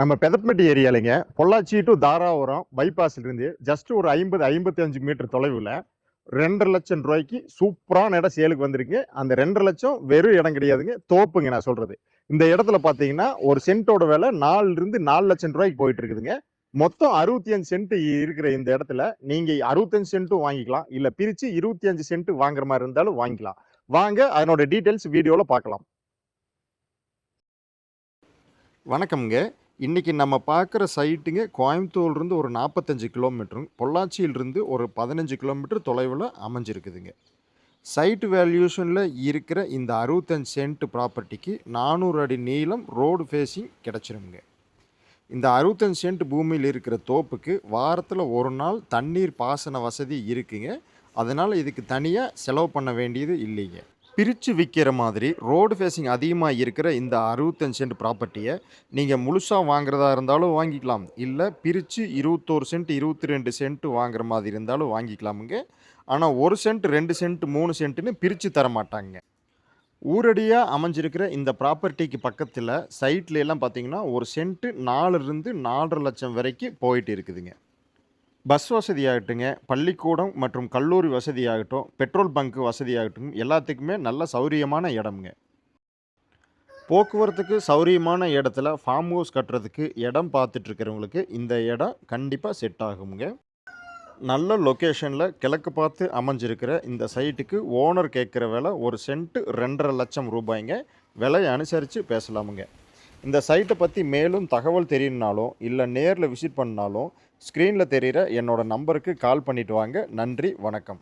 நம்ம பெதப்பட்டி ஏரியாலைங்க பொள்ளாச்சி டு தாராபுரம் பைபாஸ்ல இருந்து ஜஸ்ட் ஒரு 55 மீட்டர் தொலைவில் 2,50,000 ரூபாய்க்கு சூப்பரான இடம் சேலுக்கு வந்திருக்கு. அந்த 2,50,000 வெறும் இடம் கிடையாதுங்க, தோப்புங்க. நான் சொல்றது இந்த இடத்துல பாத்தீங்கன்னா ஒரு சென்ட்டோட விலை 4 இருந்து 4,00,000 ரூபாய்க்கு போயிட்டு இருக்குதுங்க. மொத்தம் 65 சென்ட் இருக்கிற இந்த இடத்துல நீங்க 65 சென்ட்டும் வாங்கிக்கலாம், இல்ல பிரிச்சு 25 சென்ட் வாங்குற மாதிரி இருந்தாலும் வாங்கிக்கலாம். வாங்க அதனோட டீடைல்ஸ் வீடியோல பார்க்கலாம். வணக்கம்ங்க. இன்னைக்கு நம்ம பார்க்குற சைட்டுங்க கோயம்புத்தூர்லேருந்து ஒரு 45 கிலோமீட்டரும், பொள்ளாச்சியிலிருந்து ஒரு 15 கிலோமீட்டர் தொலைவில் அமைஞ்சிருக்குதுங்க. சைட்டு வேல்யூஷனில் இருக்கிற இந்த 65 சென்ட் ப்ராப்பர்ட்டிக்கு 400 அடி நீளம் ரோடு ஃபேஸிங் கிடச்சிருங்க. இந்த 65 சென்ட் பூமியில் இருக்கிற தோப்புக்கு வாரத்தில் ஒரு நாள் தண்ணீர் பாசன வசதி இருக்குங்க. அதனால் இதுக்கு தனியாக செலவு பண்ண வேண்டியது இல்லைங்க. பிரித்து விற்கிற மாதிரி ரோடு ஃபேஸிங் அதிகமாக இருக்கிற இந்த 65 சென்ட் ப்ராப்பர்ட்டியை நீங்கள் முழுசாக வாங்குறதா இருந்தாலும் வாங்கிக்கலாம், இல்லை பிரித்து 21 சென்ட் 22 சென்ட் வாங்குற மாதிரி இருந்தாலும் வாங்கிக்கலாமுங்க. ஆனால் 1 சென்ட் 2 சென்ட் 3 சென்ட்டுன்னு பிரித்து தர மாட்டாங்க. ஊரடியாக அமைஞ்சிருக்கிற இந்த ப்ராப்பர்ட்டிக்கு பக்கத்தில் சைட்ல எல்லாம் பார்த்தீங்கன்னா ஒரு சென்ட்டு 4லிருந்து 4,50,000 லட்சம் வரைக்கும் போயிட்டு இருக்குதுங்க. பஸ் வசதியாகட்டுங்க, பள்ளிக்கூடம் மற்றும் கல்லூரி வசதியாகட்டும், பெட்ரோல் பங்க் வசதியாகட்டும், எல்லாத்துக்குமே நல்ல சௌரியமான இடம்ங்க. போக்குவரத்துக்கு சௌரியமான இடத்துல ஃபார்ம் ஹவுஸ் கட்டுறதுக்கு இடம் பார்த்துட்ருக்கிறவங்களுக்கு இந்த இடம் கண்டிப்பாக செட் ஆகுங்க. நல்ல லொக்கேஷனில் கிழக்கு பார்த்து அமைஞ்சிருக்கிற இந்த சைட்டுக்கு ஓனர் கேட்குற விலை ஒரு சென்ட்டு 2,50,000 லட்சம் ரூபாய்ங்க. விலையை அனுசரித்து பேசலாமுங்க. இந்த சைட்டை பற்றி மேலும் தகவல் தெரியணுனாலும் இல்லை நேரில் விசிட் பண்ணாலும் ஸ்க்ரீனில் தெரிகிற என்னோடய நம்பருக்கு கால் பண்ணிவிட்டு வாங்க. நன்றி, வணக்கம்.